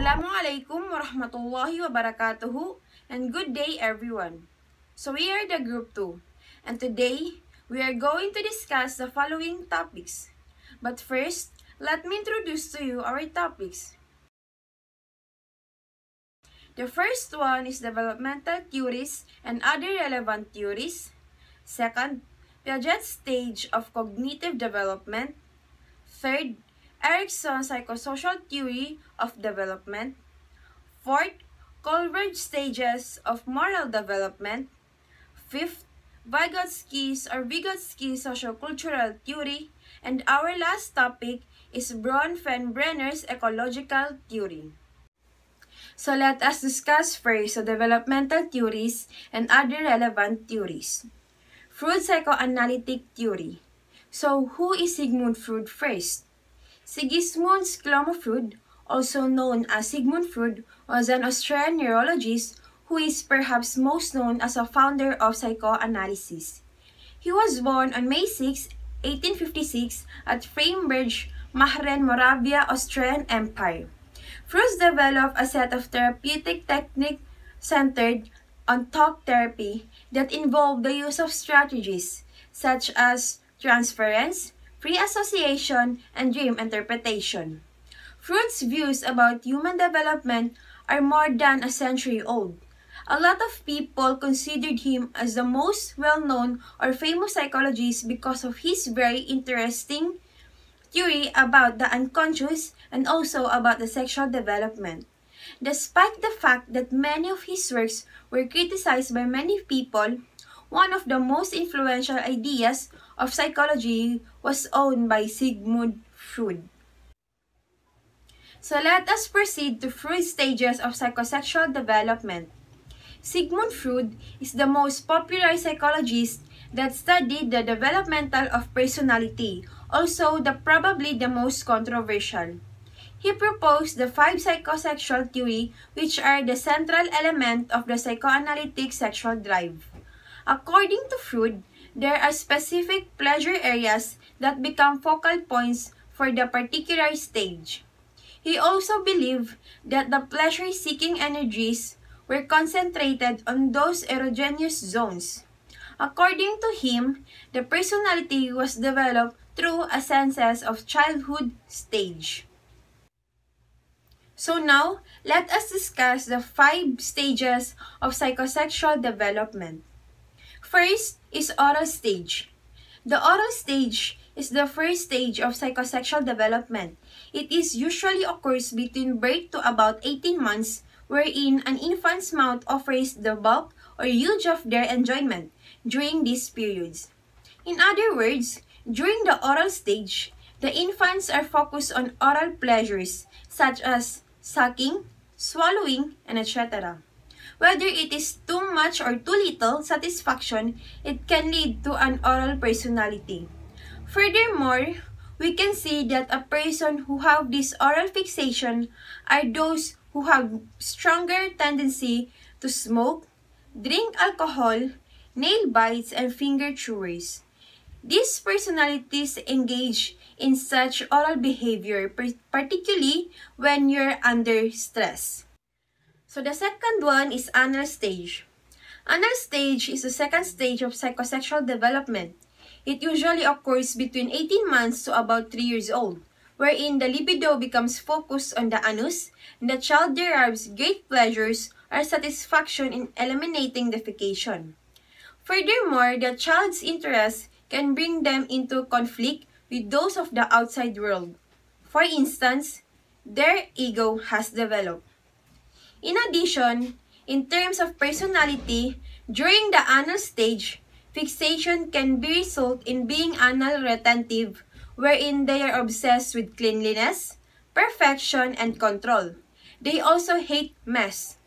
Assalamualaikum warahmatullahi wabarakatuh and good day everyone. So we are the group 2 and today we are going to discuss the following topics. But first, let me introduce to you our topics. The first one is developmental theories and other relevant theories. Second, Piaget's stage of cognitive development. Third, Eriksson's psychosocial theory of development. Fourth, Colbert's stages of moral development. Fifth, Vygotsky's sociocultural theory. And our last topic is Bronfenberger's ecological theory. So let us discuss first the developmental theories and other relevant theories. Freud psychoanalytic theory. So who is Sigmund Freud first? Sigismund Freud, also known as Sigmund Freud, was an Austrian neurologist who is perhaps most known as a founder of psychoanalysis. He was born on May 6, 1856 at Freiburg, Mahren, Moravia, Austrian Empire. Freud developed a set of therapeutic techniques centered on talk therapy that involved the use of strategies such as transference, free association, and dream interpretation. Freud's views about human development are more than a century old. A lot of people considered him as the most well-known or famous psychologist because of his very interesting theory about the unconscious and also about the sexual development. Despite the fact that many of his works were criticized by many people, one of the most influential ideas of psychology was owned by Sigmund Freud. So let us proceed to Freud's stages of psychosexual development. Sigmund Freud is the most popular psychologist that studied the developmental of personality, also probably the most controversial. He proposed the 5 psychosexual theory, which are the central element of the psychoanalytic sexual drive. According to Freud, there are specific pleasure areas that become focal points for the particular stage. He also believed that the pleasure-seeking energies were concentrated on those erogenous zones. According to him, the personality was developed through a senses of childhood stage. So now, let us discuss the 5 stages of psychosexual development. First is oral stage. The oral stage is the first stage of psychosexual development. It usually occurs between birth to about 18 months, wherein an infant's mouth offers the bulk or huge of their enjoyment during these periods. In other words, during the oral stage, the infants are focused on oral pleasures such as sucking, swallowing, and etc. Whether it is too much or too little satisfaction, it can lead to an oral personality. Furthermore, we can see that a person who have this oral fixation are those who have stronger tendency to smoke, drink alcohol, nail bites, and finger chewers. These personalities engage in such oral behavior, particularly when you're under stress. So the second one is anal stage. Anal stage is the second stage of psychosexual development. It usually occurs between 18 months to about 3 years old, wherein the libido becomes focused on the anus and the child derives great pleasures or satisfaction in eliminating defecation. Furthermore, the child's interests can bring them into conflict with those of the outside world. For instance, their ego has developed. In addition, in terms of personality, during the anal stage, fixation can result in being anal retentive, wherein they are obsessed with cleanliness, perfection, and control. They also hate mess.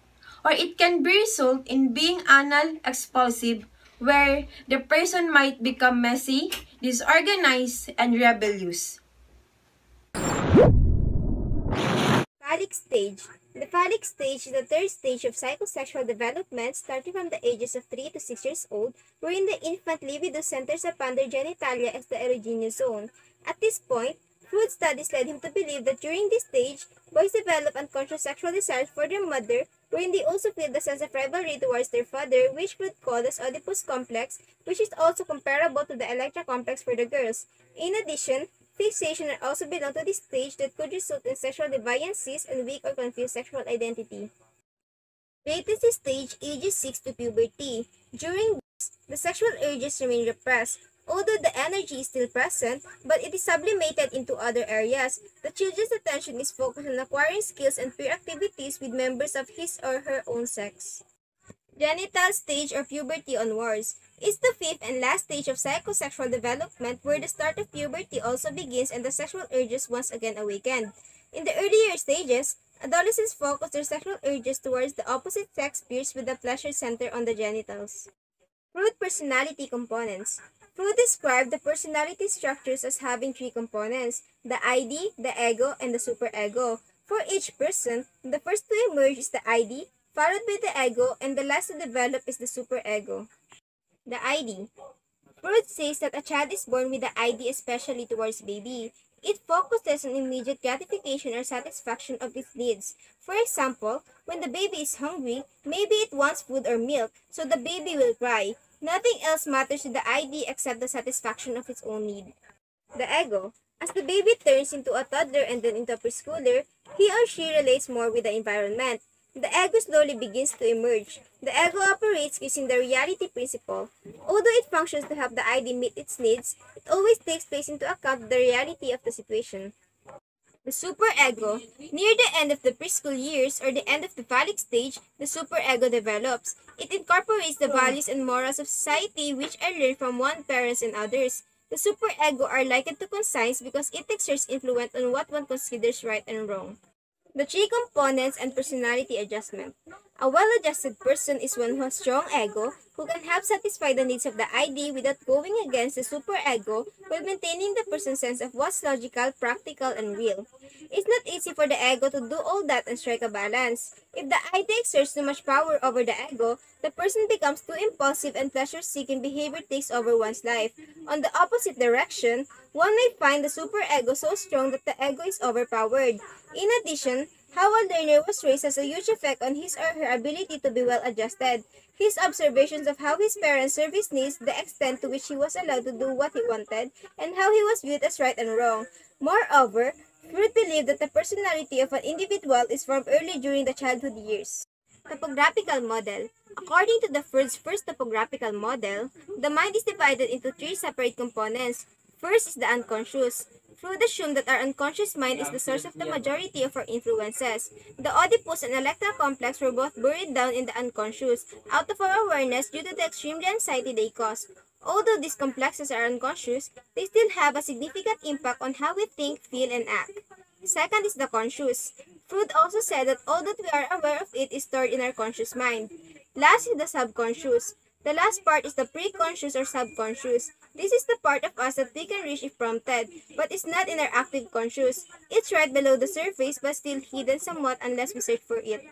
Or it can result in being anal expulsive, where the person might become messy, disorganized, and rebellious. Phallic stage. The phallic stage is the third stage of psychosexual development starting from the ages of 3 to 6 years old, wherein the infant libido centers upon their genitalia as the erogenous zone. At this point, Freud's studies led him to believe that during this stage, boys develop unconscious sexual desires for their mother, wherein they also feel the sense of rivalry towards their father, which Freud called as Oedipus complex, which is also comparable to the Electra complex for the girls. In addition, fixation also belong to this stage that could result in sexual deviances and weak or confused sexual identity. Latency stage ages 6 to puberty. During this, the sexual urges remain repressed. Although the energy is still present, but it is sublimated into other areas. The children's attention is focused on acquiring skills and peer activities with members of his or her own sex. Genital stage or puberty onwards is the fifth and last stage of psychosexual development where the start of puberty also begins and the sexual urges once again awaken. In the earlier stages, adolescents focus their sexual urges towards the opposite sex peers with the pleasure center on the genitals. Freud personality components. Freud described the personality structures as having three components, the ID, the ego, and the superego. For each person, the first to emerge is the ID, followed by the ego, and the last to develop is the superego. The ID. Freud says that a child is born with the ID especially towards baby. It focuses on immediate gratification or satisfaction of its needs. For example, when the baby is hungry, maybe it wants food or milk, so the baby will cry. Nothing else matters to the ID except the satisfaction of its own need. The ego. As the baby turns into a toddler and then into a preschooler, he or she relates more with the environment. The ego slowly begins to emerge. The ego operates using the reality principle. Although it functions to help the ID meet its needs, it always takes place into account the reality of the situation. The superego. Near the end of the preschool years or the end of the phallic stage, the superego develops. It incorporates the values and morals of society which are learned from one parents and others. The superego are likened to conscience because it exerts influence on what one considers right and wrong. The three components and personality adjustment. A well-adjusted person is one who has strong ego, who can help satisfy the needs of the ID without going against the superego while maintaining the person's sense of what's logical, practical, and real. It's not easy for the ego to do all that and strike a balance. If the ID exerts too much power over the ego, the person becomes too impulsive and pleasure-seeking behavior takes over one's life. On the opposite direction, one may find the superego so strong that the ego is overpowered. In addition, how a learner was raised has a huge effect on his or her ability to be well-adjusted. His observations of how his parents served his needs, the extent to which he was allowed to do what he wanted, and how he was viewed as right and wrong. Moreover, Freud believed that the personality of an individual is formed early during the childhood years. Topographical Model. According to the Freud's first topographical model, the mind is divided into three separate components. First is the unconscious. Freud assumed that our unconscious mind is the source of the majority of our influences. The Oedipus and Electra complex were both buried down in the unconscious, out of our awareness due to the extreme anxiety they cause. Although these complexes are unconscious, they still have a significant impact on how we think, feel, and act. Second is the conscious. Freud also said that all that we are aware of it is stored in our conscious mind. Last is the subconscious. The last part is the preconscious or subconscious. This is the part of us that we can reach if prompted, but is not in our active conscious. It's right below the surface but still hidden somewhat unless we search for it.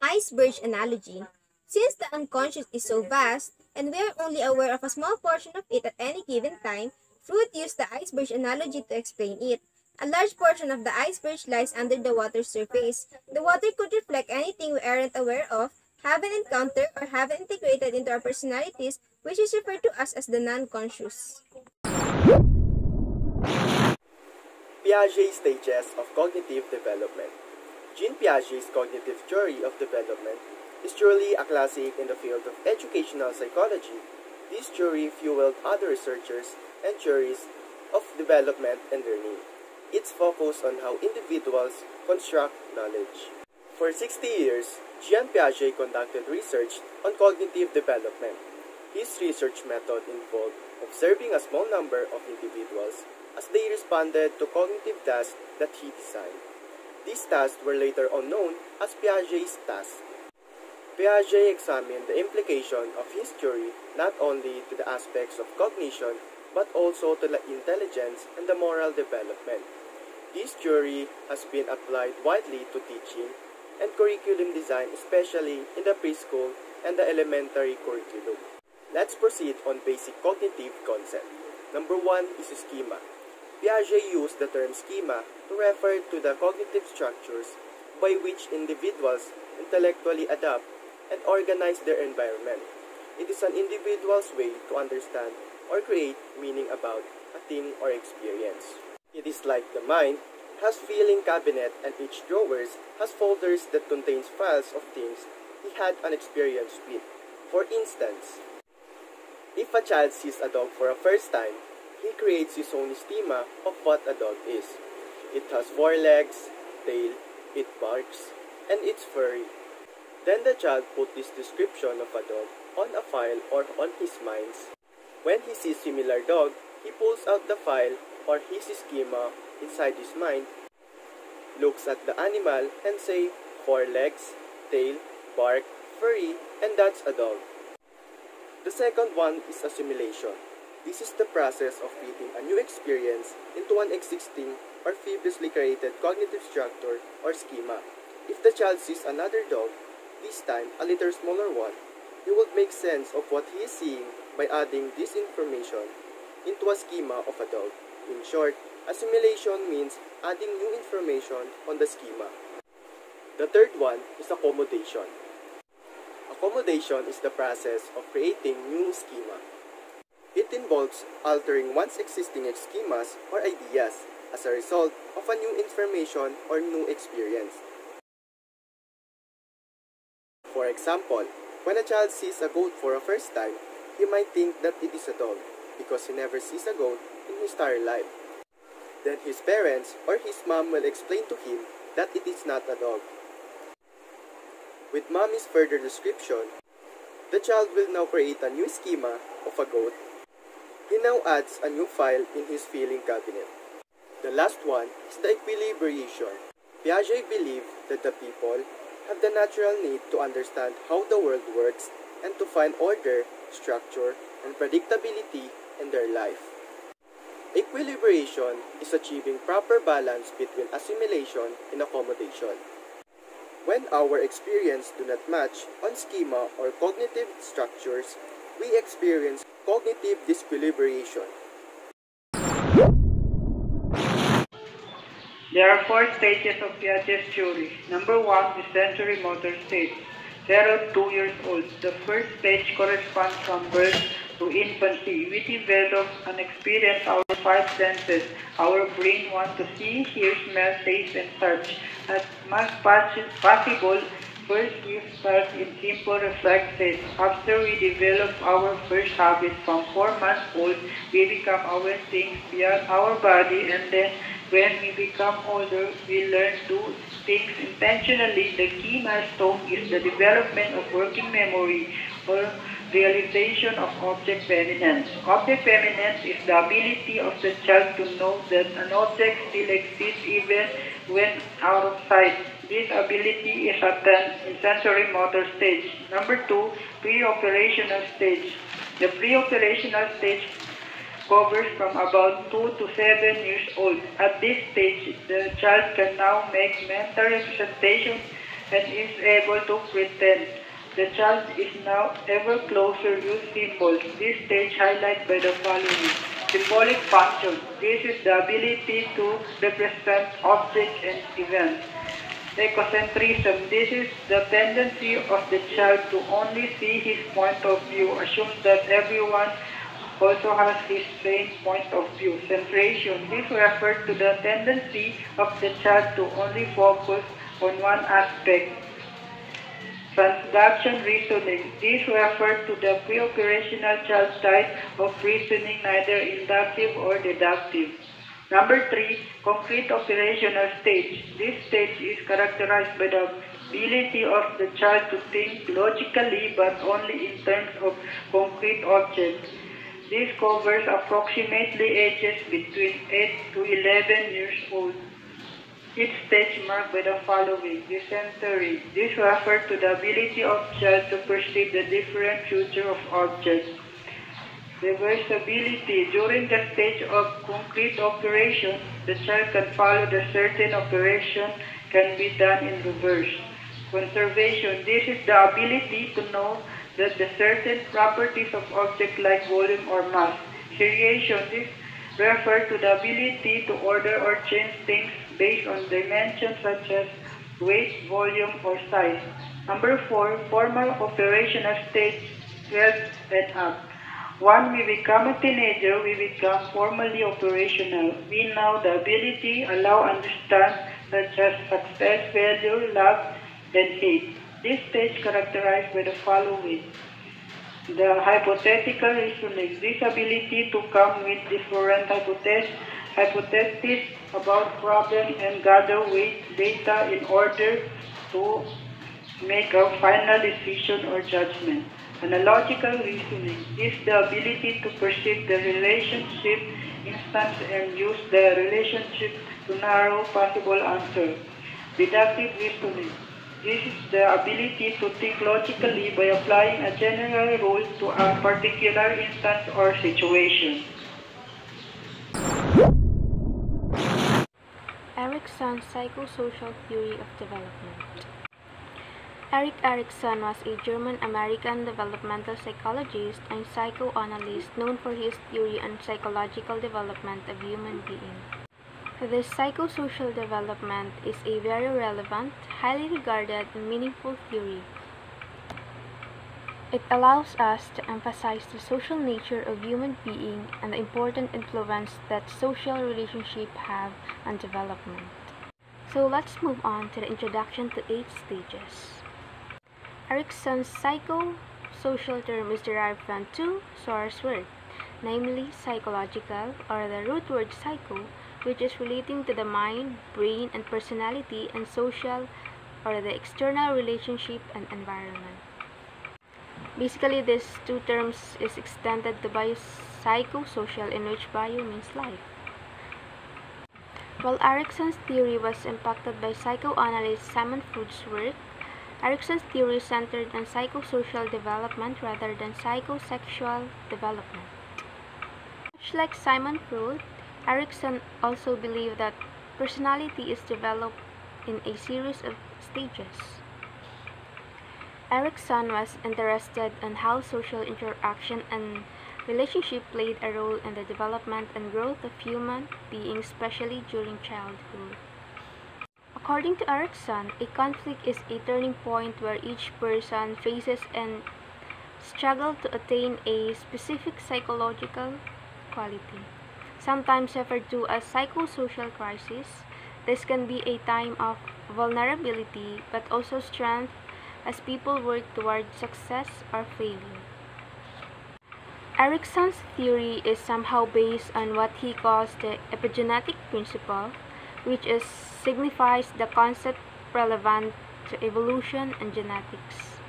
Iceberg analogy. Since the unconscious is so vast, and we are only aware of a small portion of it at any given time, Freud used the iceberg analogy to explain it. A large portion of the iceberg lies under the water's surface. The water could reflect anything we aren't aware of, haven't encountered, or haven't integrated into our personalities, which is referred to us as the non-conscious. Piaget's stages of cognitive development. Jean Piaget's cognitive theory of development is truly a classic in the field of educational psychology. This theory fueled other researchers and theories of development and learning. It's focused on how individuals construct knowledge. For 60 years, Jean Piaget conducted research on cognitive development. His research method involved observing a small number of individuals as they responded to cognitive tasks that he designed. These tasks were later on known as Piaget's tasks. Piaget examined the implication of his theory not only to the aspects of cognition but also to the intelligence and the moral development. This theory has been applied widely to teaching and curriculum design, especially in the preschool and the elementary curriculum. Let's proceed on basic cognitive concept. Number 1 is schema. Piaget used the term schema to refer to the cognitive structures by which individuals intellectually adapt and organize their environment. It is an individual's way to understand or create meaning about a thing or experience. It is like the mind has filing cabinet and each drawer has folders that contains files of things he had an experience with. For instance, if a child sees a dog for a first time, he creates his own schema of what a dog is. It has 4 legs, tail, it barks, and it's furry. Then the child put this description of a dog on a file or on his mind. When he sees similar dog, he pulls out the file or his schema inside his mind, looks at the animal and say 4 legs, tail, bark, furry, and that's a dog. The second one is assimilation. This is the process of fitting a new experience into an existing or previously created cognitive structure or schema. If the child sees another dog, this time a little smaller one, he would make sense of what he is seeing by adding this information into a schema of a dog. In short, assimilation means adding new information on the schema. The third one is accommodation. Accommodation is the process of creating new schema. It involves altering one's existing schemas or ideas as a result of a new information or new experience. For example, when a child sees a goat for a first time, he might think that it is a dog because he never sees a goat in his entire life. Then his parents or his mom will explain to him that it is not a dog. With mommy's further description, the child will now create a new schema of a goat. He now adds a new file in his filing cabinet. The last one is the equilibration. Piaget believed that the people have the natural need to understand how the world works and to find order, structure, and predictability in their life. Equilibration is achieving proper balance between assimilation and accommodation. When our experience do not match on schema or cognitive structures, we experience cognitive disequilibration. There are 4 stages of Piaget's theory. Number 1 is sensory motor stage, 0 to 2 years old. The first stage corresponds from birth to infancy. We develop and experience our 5 senses. Our brain wants to see, hear, smell, taste, and touch. As much as possible, first we start in simple reflexes. After we develop our first habit from 4 months old, we become aware things beyond our body, and then when we become older, we learn to things intentionally. The key milestone is the development of working memory or realization of object permanence. Object permanence is the ability of the child to know that an object still exists even when out of sight. This ability is attained in sensory motor stage. Number 2, pre-operational stage. The pre-operational stage covers from about 2 to 7 years old. At this stage, the child can now make mental representation and is able to pretend. The child is now ever closer to symbols. This stage highlighted by the following. Symbolic function. This is the ability to represent objects and events. Ecocentrism. This is the tendency of the child to only see his point of view, assume that everyone also has his same point of view. Centration. This refers to the tendency of the child to only focus on one aspect. Transduction reasoning. This refers to the pre-operational child type of reasoning, neither inductive or deductive. Number 3, concrete operational stage. This stage is characterized by the ability of the child to think logically but only in terms of concrete objects. This covers approximately ages between 8 to 11 years old. Each stage marked by the following. Dysentery. This refers to the ability of child to perceive the different future of objects. Reversibility. During the stage of concrete operation, the child can follow the certain operation can be done in reverse. Conservation. This is the ability to know that the certain properties of object like volume or mass. Seriation. This refer to the ability to order or change things based on dimensions such as weight, volume, or size. Number 4, formal operational stage 12 and up. When we become a teenager, we become formally operational. We know the ability, allow, understand, such as success, failure, love, and hate. This stage characterized by the following. The hypothetical reasoning. This ability to come with different hypotheses about problems and gather weight data in order to make a final decision or judgment. Analogical reasoning is the ability to perceive the relationship instance and use the relationship to narrow possible answers. Deductive reasoning. This is the ability to think logically by applying a general rule to a particular instance or situation. Eriksson's psychosocial theory of development. Eriksson was a German-American developmental psychologist and psychoanalyst known for his theory on psychological development of human beings. This psychosocial development is a very relevant, highly regarded, and meaningful theory. It allows us to emphasize the social nature of human being and the important influence that social relationships have on development. So let's move on to the introduction to 8 stages. Eriksson's psychosocial term is derived from 2 source words, namely psychological, or the root word psycho, which is relating to the mind, brain, and personality, and social, or the external relationship and environment. Basically, these 2 terms is extended to psychosocial, in which bio means life. While Eriksson's theory was impacted by psychoanalyst Sigmund Freud's work, Eriksson's theory centered on psychosocial development rather than psychosexual development. Much like Sigmund Freud, Eriksson also believed that personality is developed in a series of stages. Eriksson was interested in how social interaction and relationship played a role in the development and growth of human beings, especially during childhood. According to Eriksson, a conflict is a turning point where each person faces and struggles to attain a specific psychological quality, sometimes referred to as psychosocial crisis. This can be a time of vulnerability, but also strength as people work toward success or failure. Eriksson's theory is somehow based on what he calls the Epigenetic Principle, which signifies the concept relevant to evolution and genetics,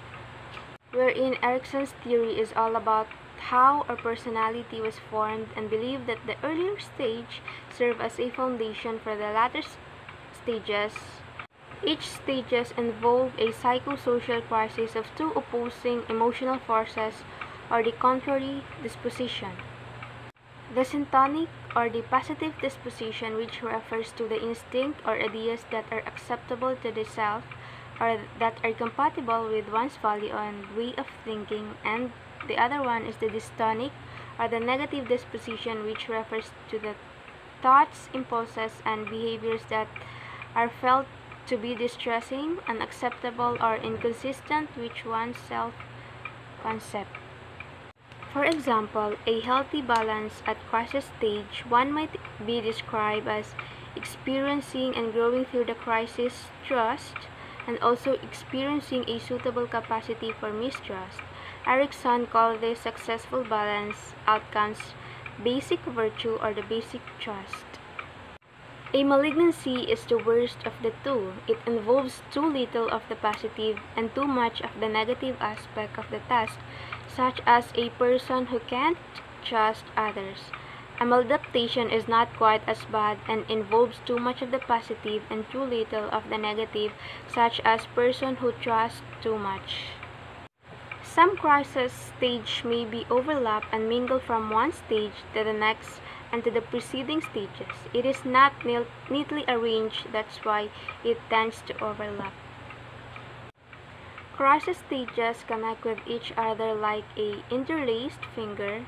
wherein Eriksson's theory is all about how our personality was formed and believed that the earlier stage served as a foundation for the latter stages. Each stages involve a psychosocial crisis of 2 opposing emotional forces or the contrary disposition. The syntonic, or the positive disposition, which refers to the instinct or ideas that are acceptable to the self or that are compatible with one's value and way of thinking, and the other one is the dystonic, or the negative disposition, which refers to the thoughts, impulses, and behaviors that are felt to be distressing, unacceptable, or inconsistent with one's self-concept. For example, a healthy balance at crisis stage 1 might be described as experiencing and growing through the crisis trust, and also experiencing a suitable capacity for mistrust. Eriksson called this successful balance outcomes basic virtue, or the basic trust. A malignancy is the worst of the 2. It involves too little of the positive and too much of the negative aspect of the task, such as a person who can't trust others. A maladaptation is not quite as bad and involves too much of the positive and too little of the negative, such as person who trusts too much. Some crisis stage may be overlap and mingle from one stage to the next and to the preceding stages. It is not neatly arranged, that's why it tends to overlap. Crisis stages connect with each other like a interlaced finger.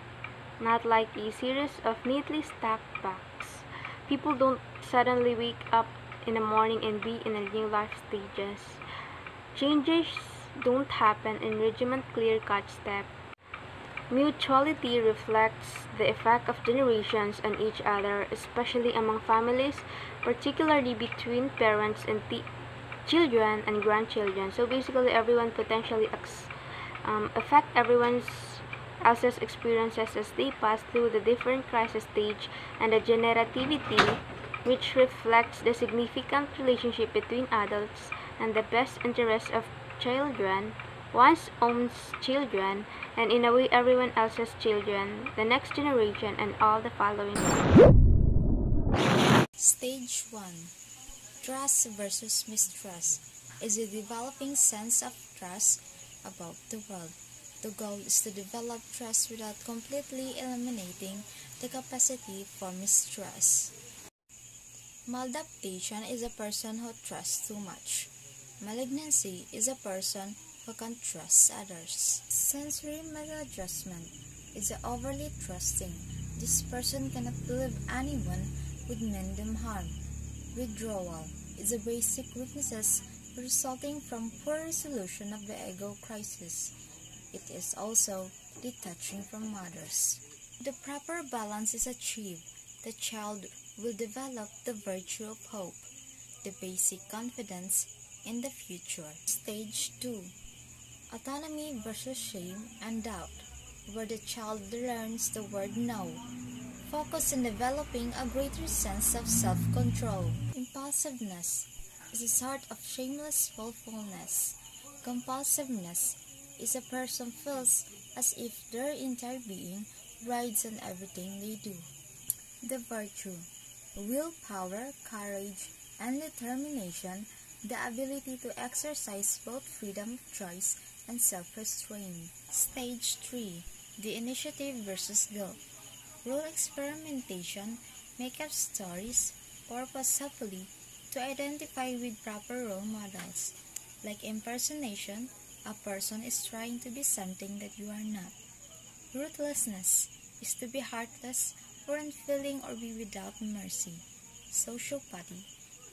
not like a series of neatly stacked packs. People don't suddenly wake up in the morning and be in a new life stages. Changes don't happen in regiment clear-cut step. Mutuality reflects the effect of generations on each other, especially among families, particularly between parents and children and grandchildren. So basically, everyone potentially affect everyone's else's experiences as they pass through the different crisis stage, and the generativity, which reflects the significant relationship between adults and the best interests of children, one's own children, and in a way everyone else's children, the next generation, and all the following. Stage 1. Trust versus mistrust is a developing sense of trust about the world. The goal is to develop trust without completely eliminating the capacity for mistrust. Maladaptation is a person who trusts too much. Malignancy is a person who can't trust others. Sensory maladjustment is overly trusting. This person cannot believe anyone would mean them harm. Withdrawal is a basic weakness resulting from poor resolution of the ego crisis. It is also detaching from others. The proper balance is achieved. The child will develop the virtue of hope, the basic confidence in the future. Stage 2. Autonomy versus shame and doubt, where the child learns the word no. Focus on developing a greater sense of self-control. Impulsiveness is a sort of shameless willfulness. Compulsiveness is a person feels as if their entire being rides on everything they do. The virtue: willpower, courage, and determination, the ability to exercise both freedom of choice and self-restraint. Stage 3. The initiative versus guilt. Role experimentation, make-up stories, purposefully to identify with proper role models. Like impersonation, a person is trying to be something that you are not. Ruthlessness is to be heartless or unfeeling or be without mercy. Sociopathy,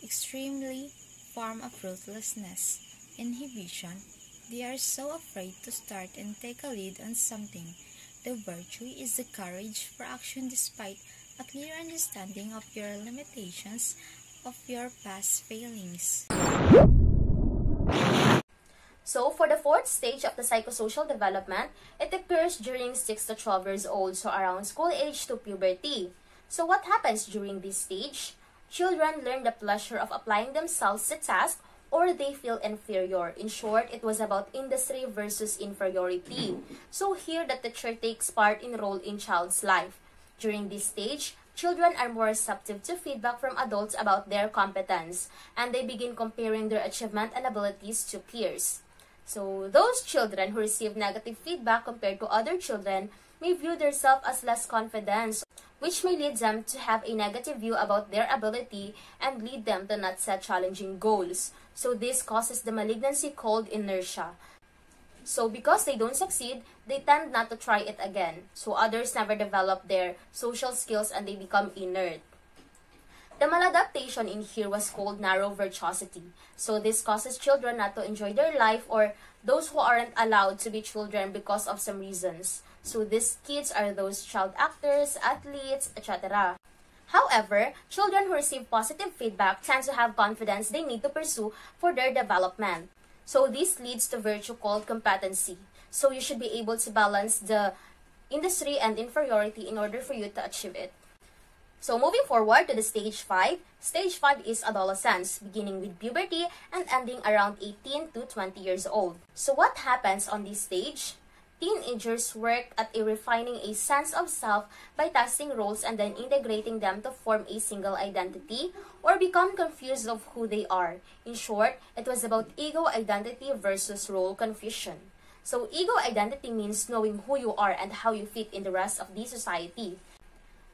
extremely form of ruthlessness. Inhibition, they are so afraid to start and take a lead on something. The virtue is the courage for action despite a clear understanding of your limitations, of your past failings. So, for the fourth stage of the psychosocial development, it occurs during 6 to 12 years old, so around school age to puberty. So, what happens during this stage? Children learn the pleasure of applying themselves to tasks, or they feel inferior. In short, it was about industry versus inferiority. So, here the teacher takes part in role in child's life. During this stage, children are more receptive to feedback from adults about their competence, and they begin comparing their achievement and abilities to peers. So, those children who receive negative feedback compared to other children may view themselves as less confident, which may lead them to have a negative view about their ability and lead them to not set challenging goals. So, this causes the malignancy called inertia. So, because they don't succeed, they tend not to try it again. So, others never develop their social skills and they become inert. The maladaptation in here was called narrow virtuosity. So this causes children not to enjoy their life, or those who aren't allowed to be children because of some reasons. So these kids are those child actors, athletes, etc. However, children who receive positive feedback tend to have confidence they need to pursue for their development. So this leads to virtue called competency. So you should be able to balance the industry and inferiority in order for you to achieve it. So moving forward to the stage 5. Stage 5 is adolescence, beginning with puberty and ending around 18 to 20 years old. So what happens on this stage? Teenagers work at refining a sense of self by testing roles and then integrating them to form a single identity, or become confused of who they are. In short, it was about ego identity versus role confusion. So ego identity means knowing who you are and how you fit in the rest of the society.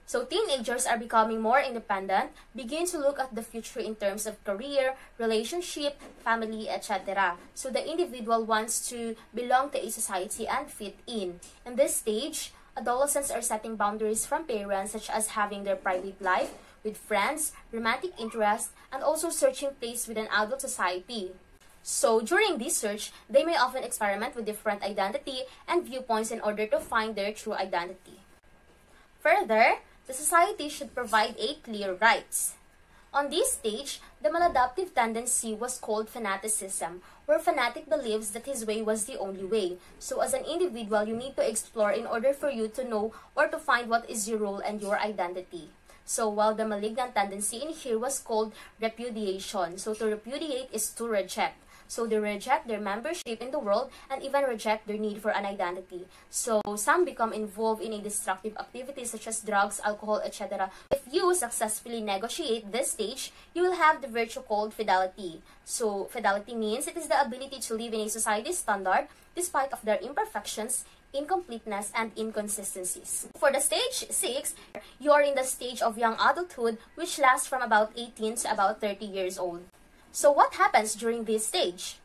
So teenagers are becoming more independent, begin to look at the future in terms of career, relationship, family, etc. So the individual wants to belong to a society and fit in. In this stage, Adolescents are setting boundaries from parents, such as having their private life with friends, romantic interests, and also searching place with an adult society. So during this search, they may often experiment with different identity and viewpoints in order to find their true identity. Further, the society should provide a clear rights. On this stage, the maladaptive tendency was called fanaticism, where fanatic believes that his way was the only way. So as an individual, you need to explore in order for you to know or to find what is your role and your identity. So while the malignant tendency in here was called repudiation. So to repudiate is to reject. So they reject their membership in the world and even reject their need for an identity. So some become involved in a destructive activity such as drugs, alcohol, etc. If you successfully negotiate this stage, you will have the virtue called fidelity. So fidelity means it is the ability to live in a society standard despite of their imperfections, incompleteness, and inconsistencies. For the stage 6, you are in the stage of young adulthood, which lasts from about 18 to about 30 years old. So what happens during this stage?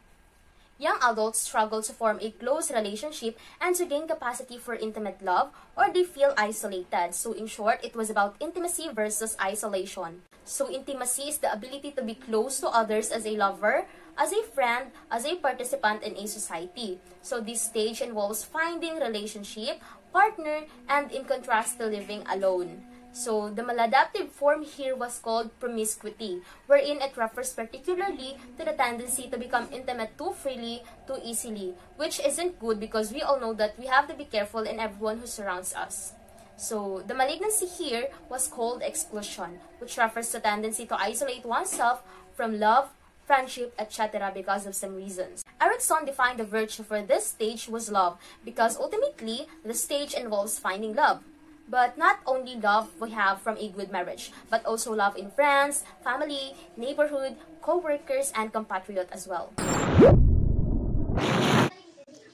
Young adults struggle to form a close relationship and to gain capacity for intimate love, or they feel isolated. So in short, it was about intimacy versus isolation. So intimacy is the ability to be close to others as a lover, as a friend, as a participant in a society. So this stage involves finding relationship, partner, and in contrast to living alone. So the maladaptive form here was called promiscuity, wherein it refers particularly to the tendency to become intimate too freely, too easily, which isn't good because we all know that we have to be careful in everyone who surrounds us. So the malignancy here was called exclusion, which refers to tendency to isolate oneself from love, friendship, etc. because of some reasons. Ericsson defined the virtue for this stage was love, because ultimately the stage involves finding love. But not only love we have from a good marriage, but also love in friends, family, neighborhood, co-workers, and compatriot as well.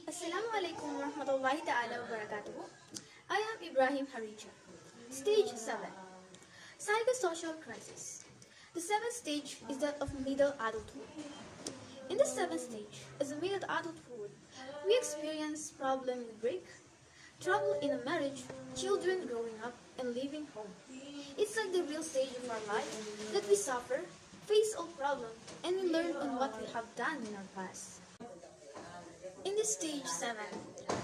Assalamualaikum warahmatullahi ta'ala wabarakatuh. I am Ibrahim Harija. Stage 7. Psychosocial crisis. The 7th stage is that of middle adulthood. In the 7th stage, as a middle adulthood, we experience problem in break, trouble in a marriage, children growing up, and leaving home. It's like the real stage of our life that we suffer, face all problems, and we learn on what we have done in our past. In this stage 7,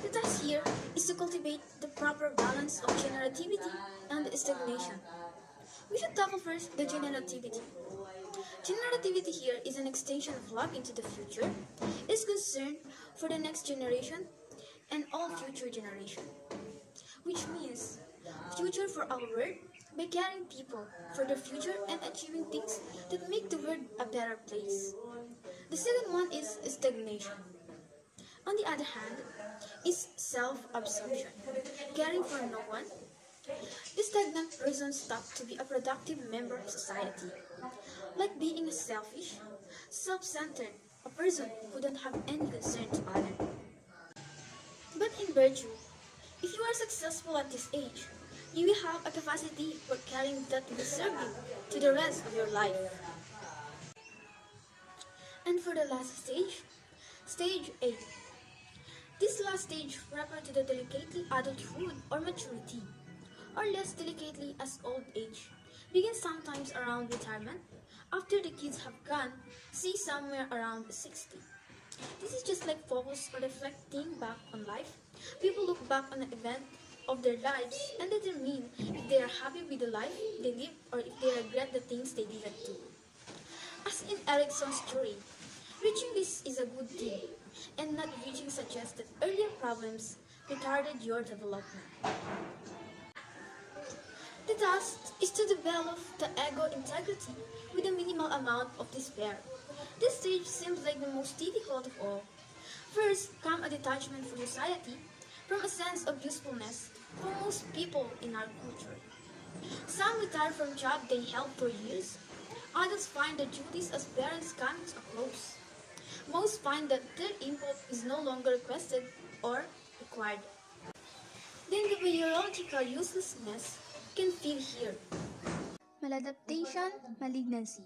the task here is to cultivate the proper balance of generativity and stagnation. We should tackle first the generativity. Generativity here is an extension of love into the future. It's concerned for the next generation and all future generation, which means future for our world by caring people for the future and achieving things that make the world a better place. The second one is stagnation. On the other hand, is self-absorption, caring for no one. The stagnant person stops to be a productive member of society, like being a selfish, self-centered, a person who don't have any concern to others. But in virtue, if you are successful at this age, you will have a capacity for carrying that will serve you to the rest of your life. And for the last stage, stage 8. This last stage refers to the delicately adulthood or maturity, or less delicately as old age, begins sometimes around retirement, after the kids have gone, say somewhere around 60. This is just like focus or reflecting back on life. People look back on the event of their lives and determine if they are happy with the life they live or if they regret the things they didn't do. As in Ericsson's theory, reaching this is a good thing, and not reaching suggests that earlier problems retarded your development. The task is to develop the ego integrity with a minimal amount of despair. This stage seems like the most difficult of all. First comes a detachment from society, from a sense of usefulness for most people in our culture. Some retire from jobs they held for years. Others find their duties as parents come to a close. Most find that their input is no longer requested or required. Then the biological uselessness can feel here. Maladaptation, malignancy.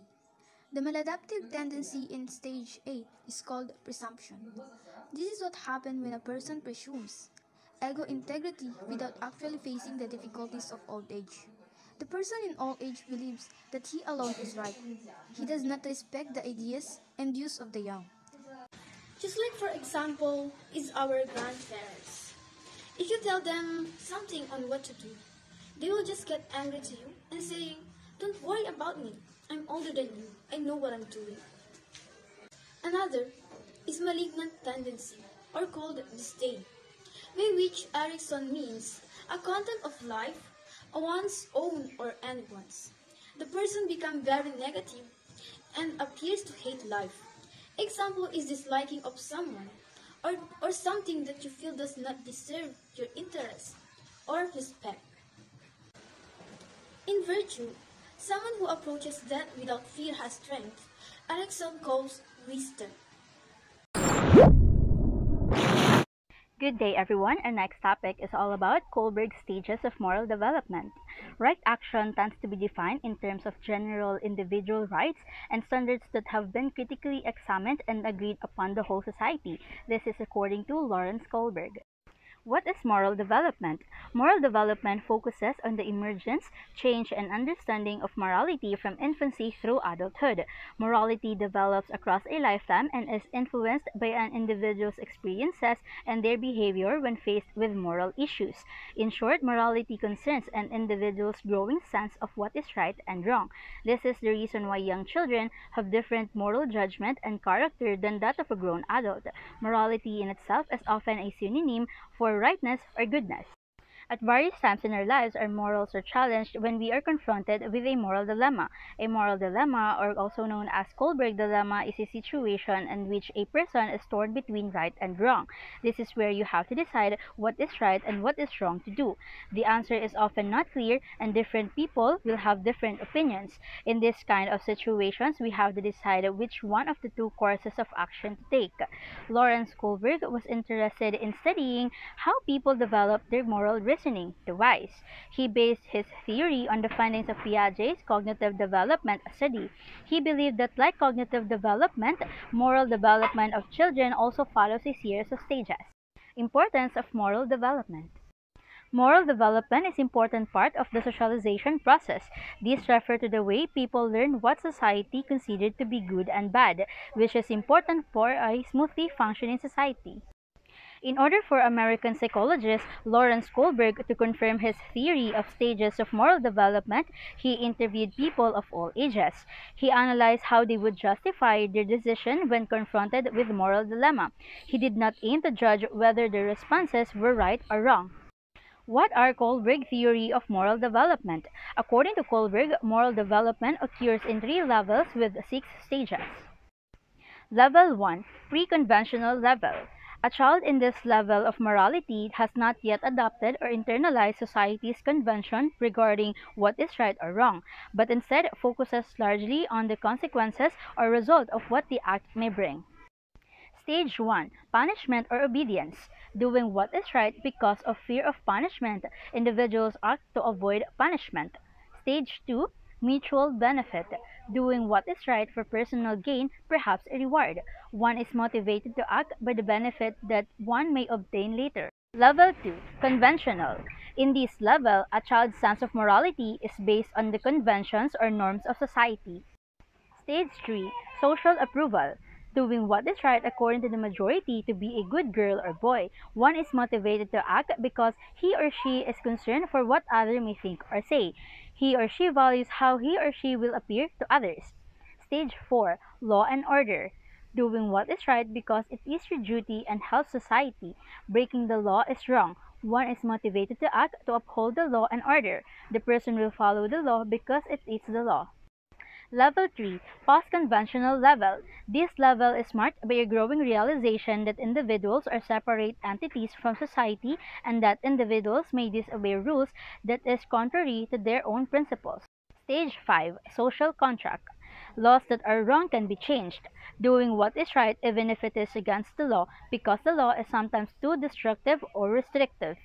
The maladaptive tendency in stage 8 is called presumption. This is what happens when a person presumes. ego integrity without actually facing the difficulties of old age. The person in old age believes that he alone is right. He does not respect the ideas and views of the young. Just like, for example, is our grandparents. If you tell them something on what to do, they will just get angry to you and saying, "Don't worry about me. I'm older than you. I know what I'm doing." Another is malignant tendency, or called disdain, by which Ericsson means a content of life, one's own or anyone's. The person becomes very negative and appears to hate life. Example is disliking of someone or something that you feel does not deserve your interest or respect. In virtue, someone who approaches death without fear has strength. Ericsson calls wisdom. Good day, everyone. Our next topic is all about Colbert's stages of moral development. Right action tends to be defined in terms of general individual rights and standards that have been critically examined and agreed upon the whole society. This is according to Lawrence Colbert. What is moral development? Moral development focuses on the emergence, change, and understanding of morality from infancy through adulthood. Morality develops across a lifetime and is influenced by an individual's experiences and their behavior when faced with moral issues. In short, morality concerns an individual's growing sense of what is right and wrong. This is the reason why young children have different moral judgment and character than that of a grown adult. Morality in itself is often a synonym for rightness or goodness. At various times in our lives, our morals are challenged when we are confronted with a moral dilemma. A moral dilemma, or also known as Colbert dilemma, is a situation in which a person is torn between right and wrong. This is where you have to decide what is right and what is wrong to do. The answer is often not clear, and different people will have different opinions. In this kind of situations, we have to decide which one of the two courses of action to take. Lawrence Colbert was interested in studying how people develop their moral reasoning, the whys. He based his theory on the findings of Piaget's cognitive development study. He believed that, like cognitive development, moral development of children also follows a series of stages. Importance of moral development. Moral development is an important part of the socialization process. These refer to the way people learn what society considered to be good and bad, which is important for a smoothly functioning society. In order for American psychologist Lawrence Colbert to confirm his theory of stages of moral development, he interviewed people of all ages. He analyzed how they would justify their decision when confronted with moral dilemma. He did not aim to judge whether the responses were right or wrong. What are Colbert's theory of moral development? According to Colbert, moral development occurs in 3 levels with 6 stages. Level 1, pre-conventional level. A child in this level of morality has not yet adopted or internalized society's convention regarding what is right or wrong, but instead focuses largely on the consequences or result of what the act may bring. Stage 1, punishment or obedience. Doing what is right because of fear of punishment, individuals act to avoid punishment. Stage 2, mutual benefit. Doing what is right for personal gain, perhaps a reward. One is motivated to act by the benefit that one may obtain later. Level 2, conventional. In this level, a child's sense of morality is based on the conventions or norms of society. Stage 3, social approval. Doing what is right according to the majority to be a good girl or boy. One is motivated to act because he or she is concerned for what others may think or say. He or she values how he or she will appear to others. Stage 4, law and order. Doing what is right because it is your duty and helps society. Breaking the law is wrong. One is motivated to act to uphold the law and order. The person will follow the law because it is the law. Level 3, post-conventional level. This level is marked by a growing realization that individuals are separate entities from society and that individuals may disobey rules that is contrary to their own principles. Stage 5, social contract. Laws that are wrong can be changed. Doing what is right even if it is against the law because the law is sometimes too destructive or restrictive.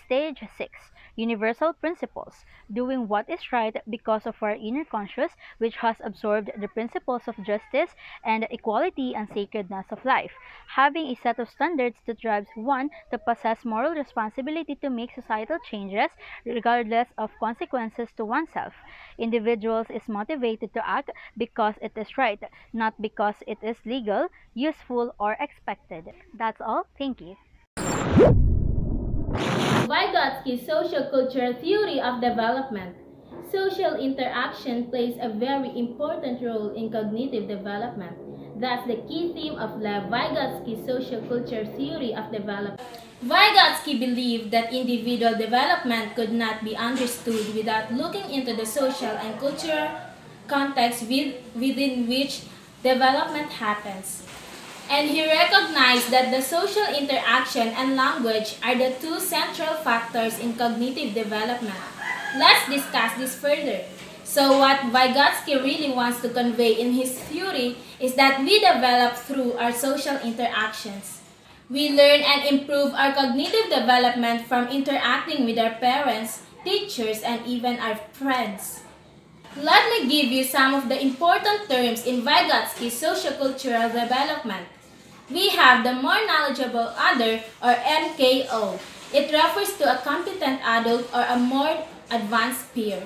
Stage 6, universal principles, doing what is right because of our inner conscious, which has absorbed the principles of justice and equality and sacredness of life, having a set of standards that drives one to possess moral responsibility to make societal changes regardless of consequences to oneself. Individuals is motivated to act because it is right, not because it is legal, useful, or expected. That's all. Thank you. Vygotsky's social-cultural theory of development. Social interaction plays a very important role in cognitive development. That's the key theme of Lev Vygotsky's social-cultural theory of development. Vygotsky believed that individual development could not be understood without looking into the social and cultural context within which development happens. And he recognized that the social interaction and language are the two central factors in cognitive development. Let's discuss this further. So what Vygotsky really wants to convey in his theory is that we develop through our social interactions. We learn and improve our cognitive development from interacting with our parents, teachers, and even our friends. Let me give you some of the important terms in Vygotsky's sociocultural development. We have the more knowledgeable other, or MKO. It refers to a competent adult or a more advanced peer.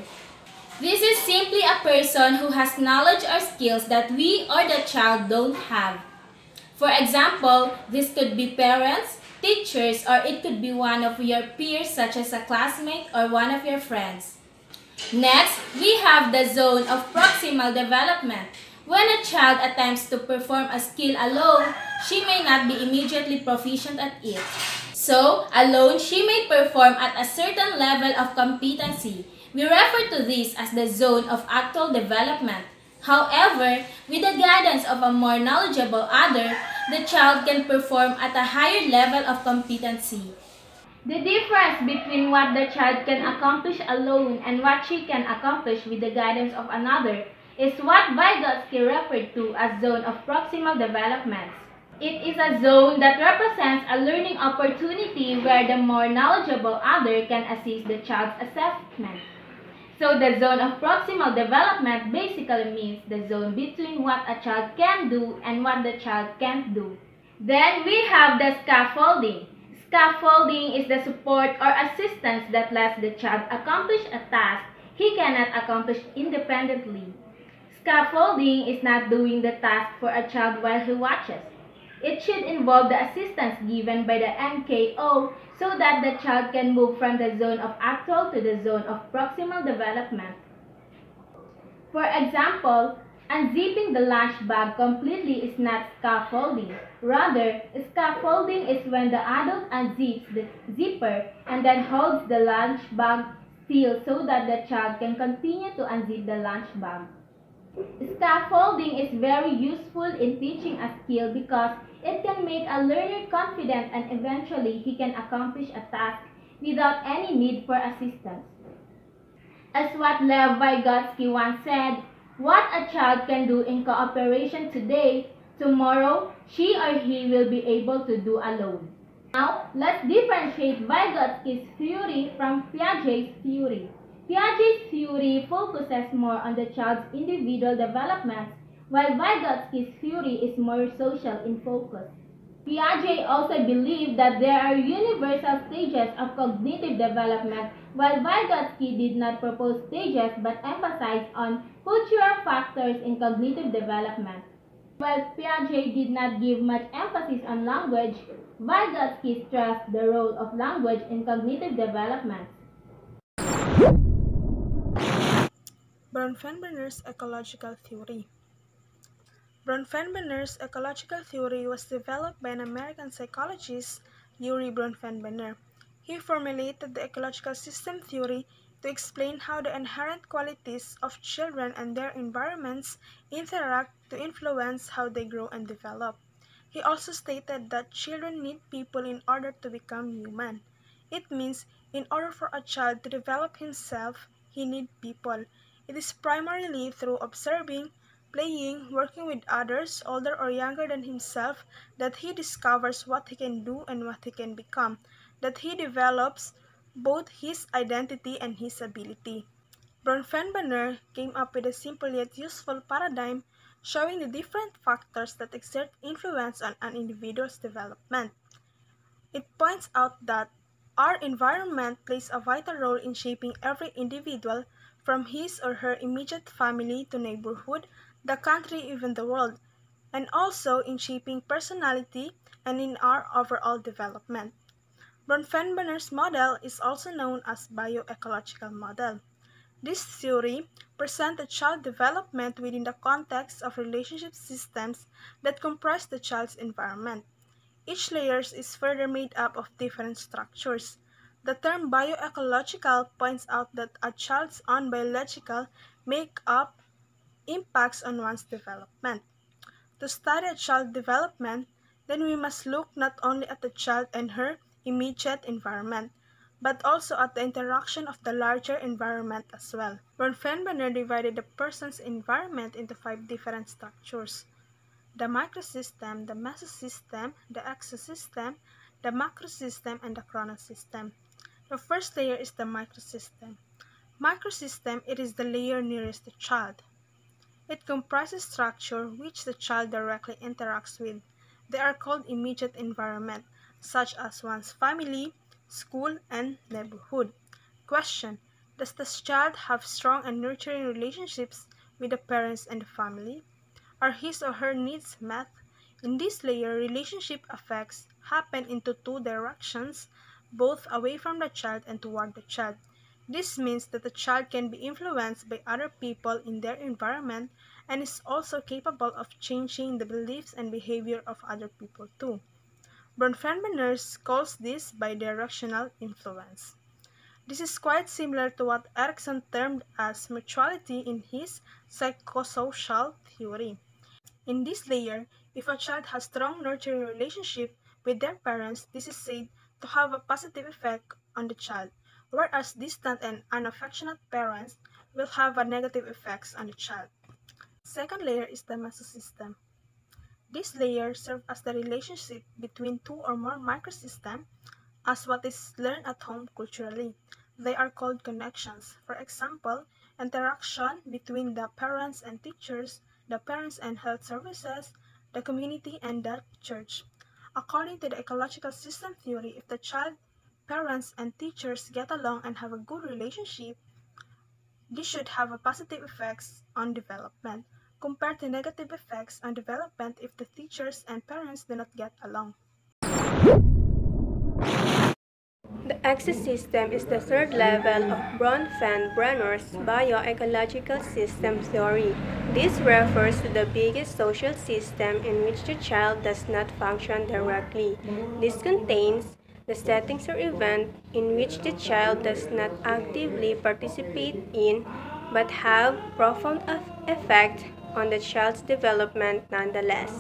This is simply a person who has knowledge or skills that we or the child don't have. For example, this could be parents, teachers, or it could be one of your peers such as a classmate or one of your friends. Next, we have the zone of proximal development. When a child attempts to perform a skill alone, she may not be immediately proficient at it. So, alone, she may perform at a certain level of competency. We refer to this as the zone of actual development. However, with the guidance of a more knowledgeable other, the child can perform at a higher level of competency. The difference between what the child can accomplish alone and what she can accomplish with the guidance of another is what Vygotsky referred to as zone of proximal development. It is a zone that represents a learning opportunity where the more knowledgeable other can assist the child's assessment. So the zone of proximal development basically means the zone between what a child can do and what the child can't do. Then we have the scaffolding. Scaffolding is the support or assistance that lets the child accomplish a task he cannot accomplish independently. Scaffolding is not doing the task for a child while he watches. It should involve the assistance given by the MKO so that the child can move from the zone of actual to the zone of proximal development. For example, unzipping the lunch bag completely is not scaffolding. Rather, scaffolding is when the adult unzips the zipper and then holds the lunch bag still so that the child can continue to unzip the lunch bag. Scaffolding is very useful in teaching a skill because it can make a learner confident and eventually he can accomplish a task without any need for assistance. As what Lev Vygotsky once said, what a child can do in cooperation today, tomorrow she or he will be able to do alone. Now, let's differentiate Vygotsky's theory from Piaget's theory. Piaget's theory focuses more on the child's individual development, while Vygotsky's theory is more social in focus. Piaget also believed that there are universal stages of cognitive development, while Vygotsky did not propose stages but emphasized on cultural factors in cognitive development. While Piaget did not give much emphasis on language, Vygotsky stressed the role of language in cognitive development. Bronfenberger's ecological theory. Bronfenberger's ecological theory was developed by an American psychologist, Yuri Bronfenberger. He formulated the ecological system theory to explain how the inherent qualities of children and their environments interact to influence how they grow and develop. He also stated that children need people in order to become human. It means in order for a child to develop himself, he needs people. It is primarily through observing, playing, working with others, older or younger than himself, that he discovers what he can do and what he can become, that he develops both his identity and his ability. Bronfenberger came up with a simple yet useful paradigm showing the different factors that exert influence on an individual's development. It points out that our environment plays a vital role in shaping every individual, from his or her immediate family to neighborhood, the country, even the world, and also in shaping personality and in our overall development. Bronfenberger's model is also known as Bio-Ecological Model. This theory presents the child development within the context of relationship systems that comprise the child's environment. Each layer is further made up of different structures. The term bioecological points out that a child's own biological makeup impacts on one's development. To study a child development, then we must look not only at the child and her immediate environment, but also at the interaction of the larger environment as well. Bronfenberger divided the person's environment into 5 different structures: the microsystem, the mesosystem, the exosystem, the macrosystem, and the chrono system. The first layer is the microsystem. Microsystem, it is the layer nearest the child. It comprises structure which the child directly interacts with. They are called immediate environment, such as one's family, school, and neighborhood. Question: does the child have strong and nurturing relationships with the parents and the family? Are his or her needs met? In this layer, relationship effects happen into 2 directions, both away from the child and toward the child. This means that the child can be influenced by other people in their environment and is also capable of changing the beliefs and behavior of other people too. Bronfenberger calls this bi-directional influence. This is quite similar to what Ericsson termed as mutuality in his psychosocial theory. In this layer, if a child has strong nurturing relationship with their parents, this is said to have a positive effect on the child, whereas distant and unaffectionate parents will have a negative effects on the child. Second layer is the mesosystem. This layer serves as the relationship between 2 or more microsystems as what is learned at home culturally. They are called connections. For example, interaction between the parents and teachers, the parents and health services, the community, and the church. According to the ecological system theory, if the child, parents, and teachers get along and have a good relationship, this should have a positive effects on development, compared to negative effects on development if the teachers and parents do not get along. The exosystem is the third level of Bronfenberger's bioecological system theory. This refers to the biggest social system in which the child does not function directly. This contains the settings or event in which the child does not actively participate in but have profound effect on the child's development nonetheless.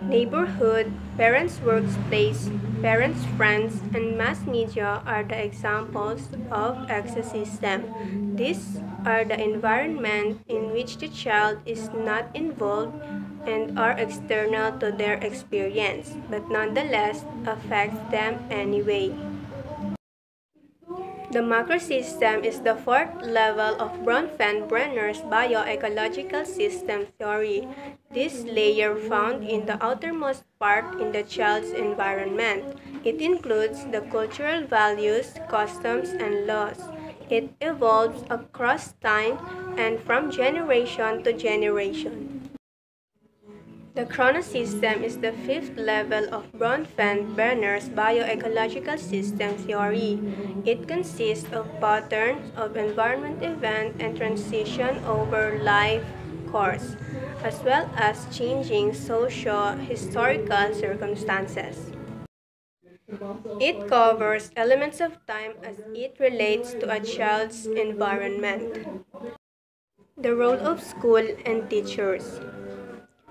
Neighborhood, parents' workplace, parents' friends, and mass media are the examples of exosystem. These are the environment in which the child is not involved and are external to their experience, but nonetheless affects them anyway. The macrosystem is the fourth level of Bronfenberger's bioecological system theory. This layer found in the outermost part in the child's environment. It includes the cultural values, customs, and laws. It evolves across time and from generation to generation. The Chrono System is the fifth level of Bronfenberger's bioecological system theory. It consists of patterns of environment event and transition over life course, as well as changing socio-historical circumstances. It covers elements of time as it relates to a child's environment. The role of school and teachers.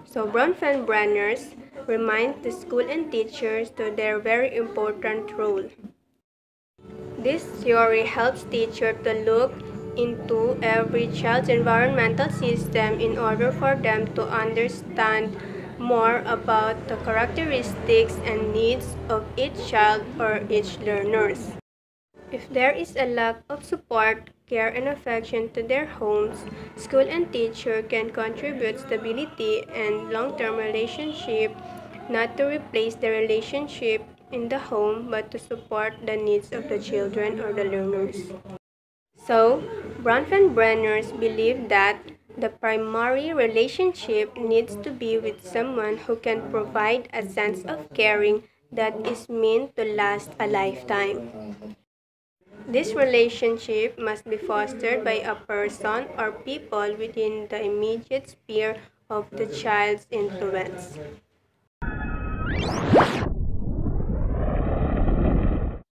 So Bronfenberger reminds the school and teachers to their very important role. This theory helps teachers to look into every child's environmental system in order for them to understand more about the characteristics and needs of each child or each learners. If there is a lack of support, care, and affection to their homes, school and teacher can contribute stability and long-term relationship, not to replace the relationship in the home, but to support the needs of the children or the learners. So, Bronfenberger believe that the primary relationship needs to be with someone who can provide a sense of caring that is meant to last a lifetime. This relationship must be fostered by a person or people within the immediate sphere of the child's influence.